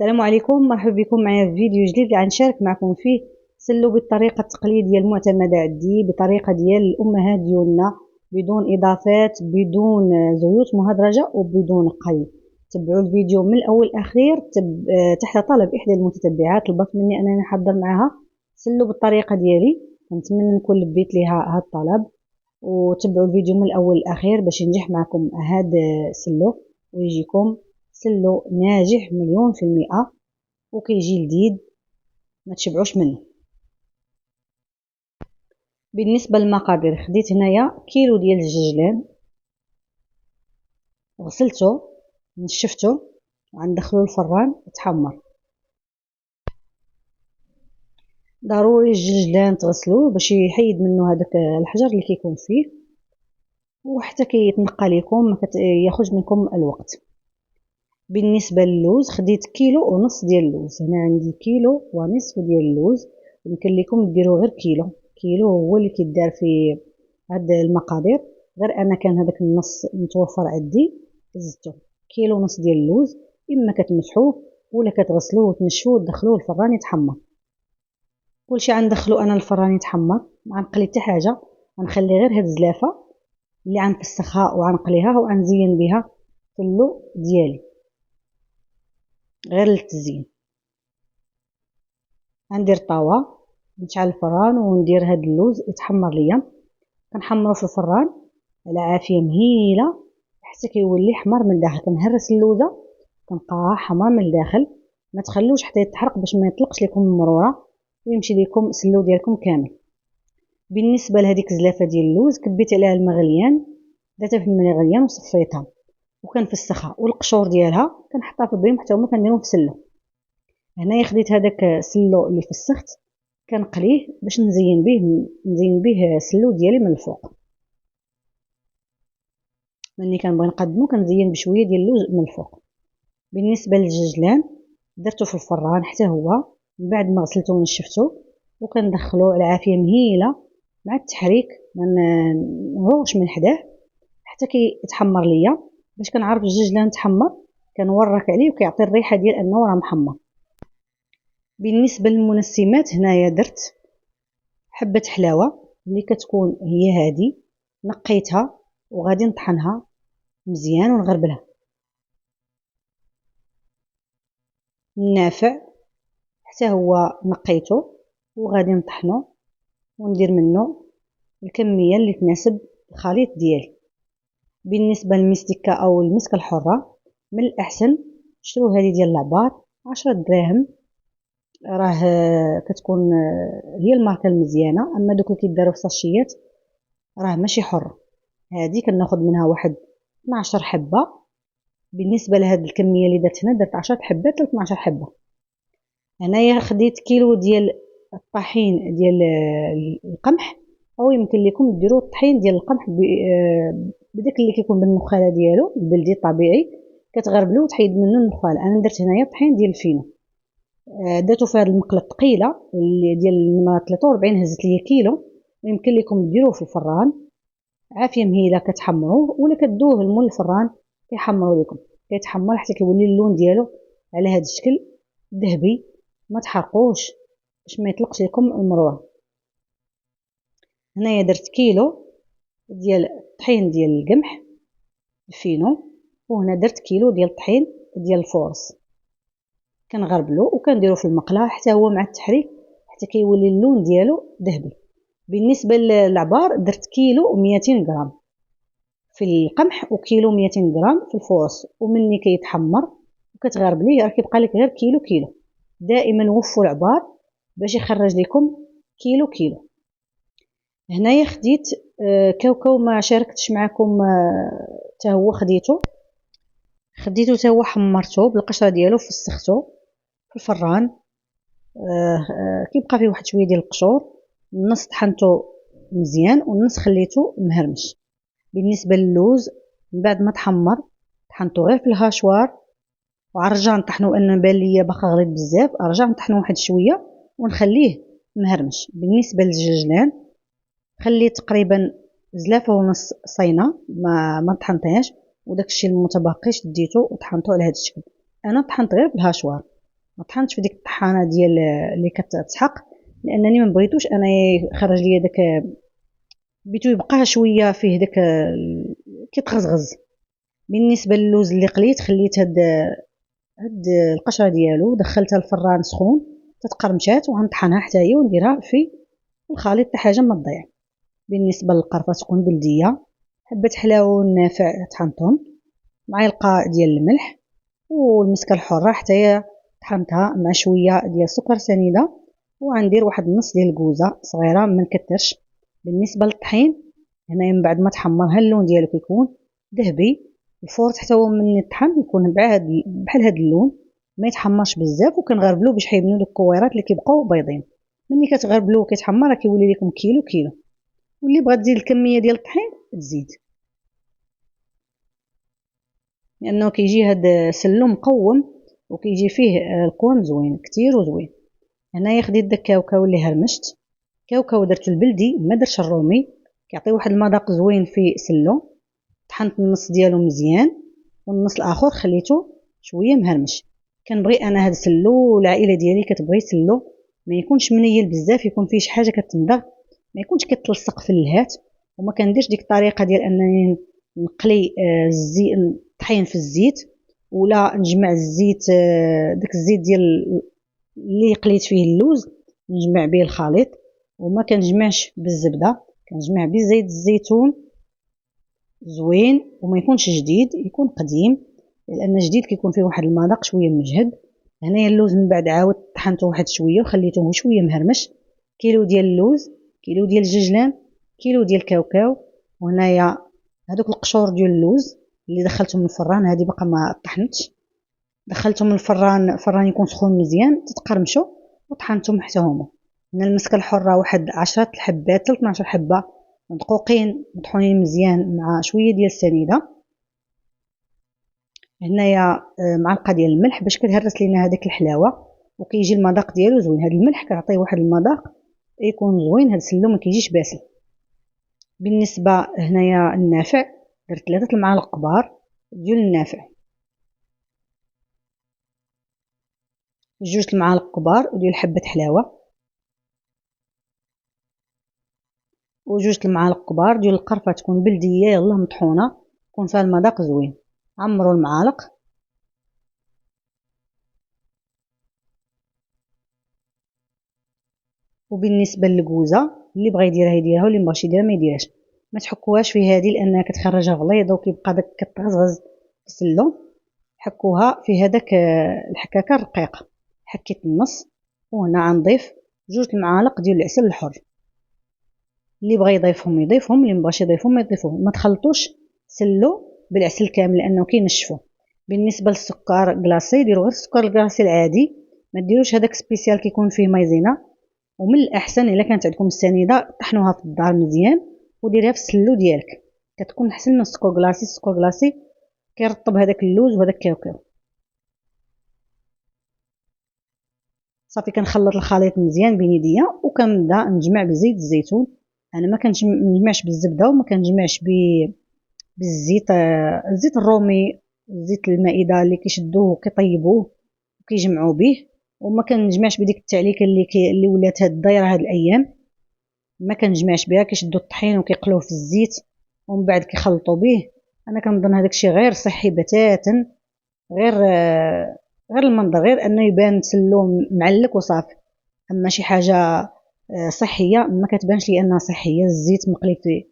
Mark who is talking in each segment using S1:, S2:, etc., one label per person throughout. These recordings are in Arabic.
S1: السلام عليكم، مرحبا بكم معايا في فيديو جديد اللي غنشارك معكم فيه سلو بالطريقه التقليديه المعتمده عندي، بطريقه ديال الامهات ديالنا، بدون اضافات، بدون زيوت مهدرجه وبدون قلي. تبعوا الفيديو من الاول لاخير. تحت طلب احدى المتتبعات طلبت مني انني نحضر معها سلو بالطريقه ديالي، كنتمنى نكون لبيت ليها هذا الطلب. وتبعوا الفيديو من الاول لاخير باش ينجح معكم هذا السلو ويجيكم سلو ناجح 100%، وكيجي لذيذ ما تشبعوش منه. بالنسبه للمقادير، خديت هنايا كيلو ديال الججلان، غسلته نشفته وغندخلو الفران يتحمر. ضروري الججلان تغسلوه باش يحيد منه هذاك الحجر اللي كيكون فيه، وحتى كيتنقى لكم ما ياخذ منكم الوقت. بالنسبه للوز، خديت كيلو ونص ديال اللوز. هنا عندي كيلو ونصف ديال اللوز، يمكن لكم ديروا غير كيلو هو اللي كيدار في هاد المقادير، غير انا كان هذاك النص متوفر عندي زدته. كيلو ونص ديال اللوز، اما كتمسحوه ولا كتغسلوه وتنشفوه وتدخلوه الفران يتحمر. كلشي غندخلو انا الفران يتحمر، ما غنقلي حتى حاجه، غنخلي غير هاد الزلافه اللي غنفسخها وغنقليها وغنزين بها اللو ديالي غير للتزيين. غندير طاوه، نشعل الفران وندير هاد اللوز يتحمر ليا، كنحمرو في الفران على عافيه مهيله حتى كيولي حمر من الداخل. كنهرس اللوزه كنبقاها حمر من الداخل، ما تخلوش حتى يتحرق باش ما يطلقش لكم المروره ويمشي لكم السلو ديالكم كامل. بالنسبه لهذيك الزلافه ديال اللوز، كبيت عليها الماء غليان، درتها في الماء غليان وصفيتها وكنفسخها، والقشور ديالها كنحطها في البريم حتى هما كنديرهم في سلو. هنايا خديت هذاك السلو اللي فسخت كنقليه باش نزين به السلو ديالي من الفوق. ملي كنبغي نقدمو كنزين بشويه ديال اللوز من الفوق. بالنسبه للججلان، درته في الفران حتى هو من بعد ما غسلته ونشفته، وكندخلو على عافيه مهيله مع التحريك، ما نهروش من حداه حتى كيتحمر ليا. باش كنعرف الججلان تحمر كنورك عليه وكيعطي الريحه ديال انه راه محمر. بالنسبه للمنسمات، هنايا درت حبه حلاوه اللي كتكون هي هذه، نقيتها وغادي نطحنها مزيان ونغربلها. النافع حتى هو نقيته وغادي نطحنه وندير منه الكميه اللي تناسب الخليط ديالي. بالنسبه للمستكه او المسكه الحره، من الاحسن تشرو هذه ديال العبار 10 دراهم، راه كتكون هي الماركه المزيانه. اما دوك اللي كيداروا في ساشيات راه ماشي حر. هذه كناخذ منها واحد 12 حبه. بالنسبه لهاد الكميه اللي درت هنا، درت 10 حبات ل 12 حبه. هنايا خديت كيلو ديال الطحين ديال القمح، او يمكن لكم ديروا الطحين ديال القمح بداك اللي كيكون بالنخاله ديالو البلدي الطبيعي، كتغربلو وتحيد منه النخاله. انا درت هنايا الطحين ديال الفينو، درتو في هذه المقله الثقيله اللي ديال النمره 43، هزت ليا كيلو. ويمكن لكم ديروه في الفران عافيه مهيله كتحمروه، ولا كدوه المول الفران كيحمروا لكم، كيتحمر حتى كيولي اللون ديالو على هذا الشكل ذهبي. ما تحرقوش باش ما يطلقش لكم المروه. هنايا درت كيلو ديال الطحين ديال القمح الفينو، وهنا درت كيلو ديال الطحين ديال الفورس. كنغربلو وكنديرو في المقله حتى هو مع التحريك حتى كيولي اللون ديالو ذهبي. بالنسبه للعبار، درت كيلو و200 غرام في القمح وكيلو 200 غرام في الفورس، ومني كيتحمر وكتغربليه راه كيبقى لك غير كيلو. دائما وفوا العبار باش يخرج لكم كيلو. هنايا خديت كاوكاو، ما شاركتش معكم حتى هو خديته حتى هو حمرته بالقشره ديالو، فسخته في الفران. كيبقى فيه واحد شويه ديال القشور، النص طحنته مزيان والنص خليته مهرمش. بالنسبه للوز، من بعد ما تحمر طحنته غير في الهاشوار، وعرجع نطحنو لانه بان ليا باقا غليظ بزاف، ارجع نطحنو واحد شويه ونخليه مهرمش. بالنسبه للججلان، خليت تقريبا زلافه ونص صينه ما طحنتهاش، وداك الشيء المتبقي شديته وطحنته على هذا الشكل. انا طحنت غير بالهاشوار، ما طحنتش في ديك الطحانه ديال اللي كتسحق، لانني ما بغيتوش انا يخرج لي داك، بيتو يبقى شويه فيه داك كيتغزغز. بالنسبه للوز اللي قليت، خليت هاد القشره ديالو دخلتها الفران سخون تتقرمشات، وغنطحنها حتى هي ونديرها في الخليط حتى حاجه ما تضيع. بالنسبه للقرفه تكون بلديه، حبه حلاوه ونافع طحنتهم، معلقه ديال الملح والمسكه الحره حتى هي طحنتها مع شويه ديال سكر سنيده، وغندير واحد النص ديال الكوزه صغيره ما نكترش. بالنسبه للطحين هنايا من بعد ما تحمر اللون ديالو كيكون ذهبي، الفور حتى هو من يطحن يكون بحال هذا اللون، ما يتحمرش بزاف، وكنغربلو باش حيبنوا دوك الكويرات اللي كيبقاو بيضين. ملي كتغربلو وكيتحمر راه كيولي لكم كيلو كيلو. واللي بغات تزيد الكميه ديال الطحين تزيد، لانه كيجي هذا سلو مقوم وكيجي فيه القوام زوين كتير وزوين. هنايا خديت داك الكاوكاو اللي هرمشت، كاوكاو درتو البلدي ما درتش الرومي، كيعطي واحد المذاق زوين في سلو. طحنت النص ديالو مزيان والنص الاخر خليته شويه مهرمش. كنبغي انا هذا سلو والعائله ديالي كتبغي سلو ما يكونش منيل بزاف، يكون فيه شي حاجه كتندغ، ما يكونش كيتلصق في اللهات. وما كنديرش ديك الطريقه ديال انني نقلي الطحين في الزيت، ولا نجمع الزيت داك الزيت ديال اللي قليت فيه اللوز نجمع به الخليط. وما كنجمعش بالزبده، كنجمع بزيت الزيتون زوين، وما يكونش جديد، يكون قديم، لان جديد كيكون فيه واحد المذاق شويه مجهد. هنايا اللوز من بعد عاود طحنته واحد شويه وخليته شويه مهرمش. كيلو ديال اللوز، كيلو ديال الججلان، كيلو ديال الكاوكاو. وهنايا هذوك القشور ديال اللوز اللي دخلتهم الفران، هذه باقا ما طحنتش، دخلتهم الفران يكون سخون مزيان تتقرمشوا وطحنتهم حتى هما. هنا المسكه الحره واحد 10 حبات حتى 12 حبه مدقوقين مطحونين مزيان مع شويه ديال السنيده. هنايا معلقه ديال الملح باش كتهرس لينا هذيك الحلاوه وكيجي المذاق ديالو زوين. هذا الملح كيعطيه واحد المذاق يكون زوين، هذا السلو ما كيجيش باسل. بالنسبه هنايا النافع درت 3 المعالق كبار ديال النافع، 2 المعالق كبار ديال حبه حلاوه، و2 المعالق كبار ديال القرفه تكون بلديه يلاه مطحونه يكون فيها المذاق زوين. عمروا المعالق. وبالنسبه للكوزه اللي بغى يديرها يديرها واللي مبغاش يديرها ما يديرهاش، ما تحكوهاش في هذه لانها كتخرجها غليظه وكيبقى داك كتغزغز في السلو. حكوها في هذاك الحكاكه الرقيقه. حكيت النص، وهنا غنضيف 2 المعالق ديال العسل الحر، اللي بغى يضيفهم يضيفهم، اللي مبغاش يضيفهم ما يضيفوهم. ما تخلطوش سلو بالعسل كامل لانه كينشفو. بالنسبه للسكر كلاصي ديروا غير السكر الكلاصي العادي، ما ديروش هذاك سبيسيال كيكون فيه مايزينا. ومن الاحسن الا كانت عندكم السنيده طحنوها في الدار مزيان وديريها في السلو ديالك، كتكون احسن من السكر كلاصي. السكر كلاصي كيرطب هذاك اللوز وهذاك الكاوكاو. صافي كنخلط الخليط مزيان بين يديا وكنبدا نجمع بزيت الزيتون. انا ما كنجمعش بالزبده وما كنجمعش بالزيت، الزيت الرومي، زيت المائده اللي كيشدوه وكيطيبوه وكيجمعوا به. وما كنجمعش بديك التعليكه اللي ولات هاد الدايره هاد الايام، ما كنجمعش بها. كيشدوا الطحين وكيقلوه في الزيت ومن بعد كيخلطوا به. انا كنظن هذاك الشيء غير صحي بتاتا، غير المنظر، غير انه يبان سلو معلك وصافي. اما شي حاجه صحيه ما كتبانش لي انها صحيه. الزيت مقلي في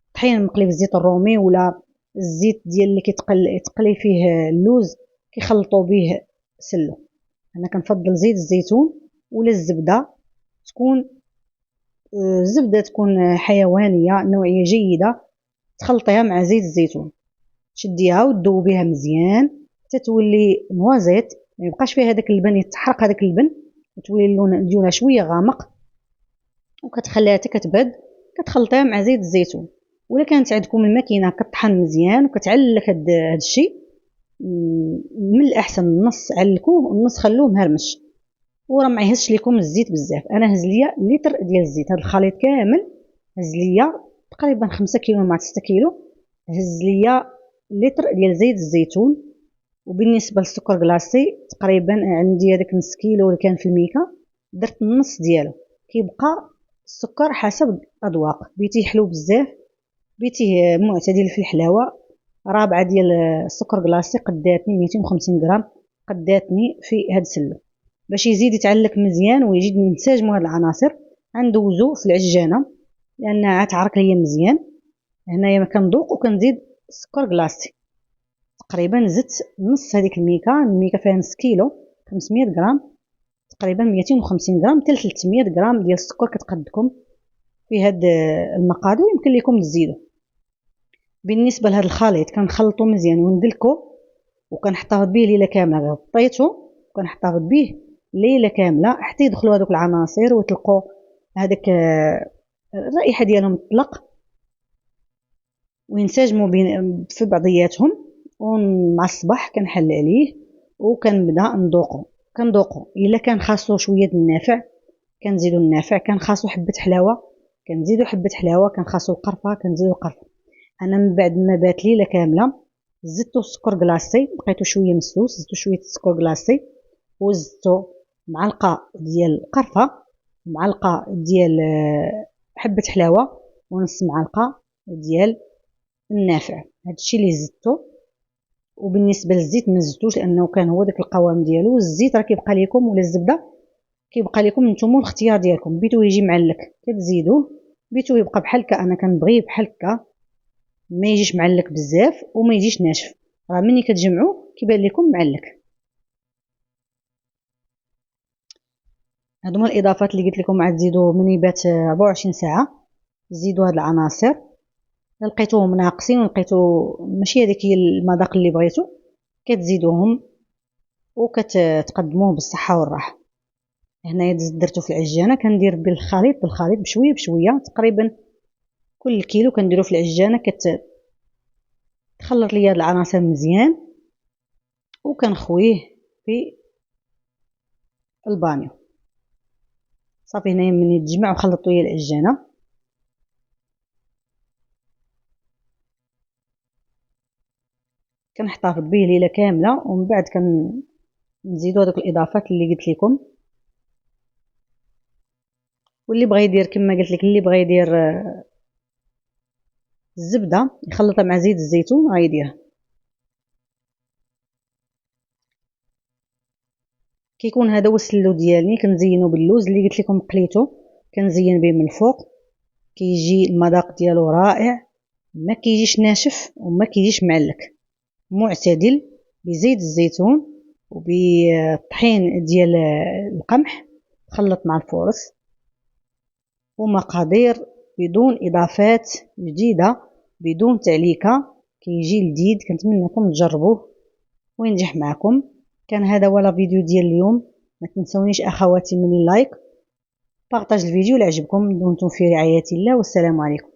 S1: الطحين مقلي في الزيت الرومي، ولا الزيت ديال اللي يتقلي فيه اللوز كيخلطوا به سلو. انا كنفضل زيت الزيتون ولا الزبده، تكون الزبده تكون حيوانيه نوعيه جيده، تخلطيها مع زيت الزيتون، تشديها وتذوبيها مزيان حتى تولي نوازيت، ما يبقاش فيها هذاك اللبن يتحرق هذاك اللبن، وتولي اللون ديالها شويه غامق، وكتخليها حتى كتبرد كتخلطيها مع زيت الزيتون. ولا كانت عندكم الماكينه كطحن مزيان وكتعلك هذا الشيء، من الاحسن النص علكوه والنص خلوه مهرمش، وراه ما يهزش لكم الزيت بزاف. انا هز ليا لتر ديال الزيت، هذا الخليط كامل هز ليا تقريبا 5 كيلو مع 6 كيلو، هز ليا لتر ديال زيت الزيتون. وبالنسبه للسكر كلاصي تقريبا عندي هذاك نص كيلو اللي كان في الميكا درت النص ديالو. كيبقى السكر حسب الاذواق، بيتيه حلو بزاف بيتيه معتدل في الحلاوه. رابعه ديال السكر كلاصي قداتني 250 غرام، قداتني في هاد السلو. باش يزيد يتعلق مزيان ويجي ننسجموا هاد العناصر غندوزو في العجانه لانها تعرق ليا مزيان. هنايا ما كنذوق وكنزيد السكر كلاصي. تقريبا زدت نص هذيك الميكا فيها نص كيلو 500 غرام، تقريبا 250 غرام حتى 300 غرام ديال السكر كتقدكم في هاد المقادير. يمكن لكم تزيدوا. بالنسبه لهذا الخليط كنخلطو مزيان وندلكو وكنحتفظ به ليله كامله. غطيته وكنحتفظ به ليله كامله حتى يدخلوا هذوك العناصر وتلقوا هذاك الرائحه ديالهم تطلق وينسجموا بين في بعضياتهم. ومع الصباح كنحل عليه وكنبدا كنذوقو. الا كان خاصو شويه النافع كنزيدو النافع، كان خاصو حبه حلاوه كنزيدو حبه حلاوه، كان خاصو القرفه كنزيدو القرفه. انا من بعد ما بات ليله كامله زدتو السكر كلاصي، بقيتو شويه مسلوس، زدتو شويه السكر كلاصي وزدتو معلقه ديال القرفه، معلقه ديال حبه حلاوه، ونص معلقه ديال النافع. هادشي اللي زدتو. وبالنسبه للزيت ما زدتوش لانه كان هو داك القوام ديالو. الزيت راه كيبقى لكم ولا الزبده كيبقى لكم نتوما الاختيار ديالكم. بيتو يجي معلك كتزيدوه، بيتو يبقى بحال هكا انا كنبغيه بحال هكا ما يجيش معلك بزاف وما يجيش ناشف. راه ملي كتجمعوه كيبان لكم معلك. هادو هما الاضافات اللي قلت لكم عاد تزيدوا من يبات 24 ساعه. زيدوا هاد العناصر لقيتوهم ناقصين ولقيتو ماشي هذيك هي المذاق اللي بغيتو كتزيدوهم وكتقدموه بالصحه والراحه. هنايا درتو في العجانه كندير بالخليط بشويه بشويه. تقريبا كل كيلو كنديرو في العجانه كتخلط ليا هاد العناصر مزيان وكنخويه في البانيو. صافي هنايا ملي تجمع وخلطوا ليا العجانه كنحتفظ به ليله كامله. ومن بعد كنزيدوا هذوك الاضافات اللي قلت لكم. واللي بغى يدير كما قلت لك، اللي بغى يدير الزبده يخلطها مع زيت الزيتون غيديرها. كيكون هذا هو السلو ديالي. كنزينو باللوز اللي قلت لكم قليته، كنزين به من الفوق. كيجي المذاق ديالو رائع، ما كيجيش ناشف وما كيجيش معلك، معتدل بزيت الزيتون وبالطحين ديال القمح خلط مع الفورص. ومقادير بدون اضافات جديده بدون تعليكه، كيجي لذيذ. كنتمنىكم تجربوه وينجح معكم. كان هذا هو الفيديو ديال اليوم. ما تنسونيش اخواتي من اللايك، بارطاج الفيديو اللي عجبكم. دمتم في رعايه الله والسلام عليكم.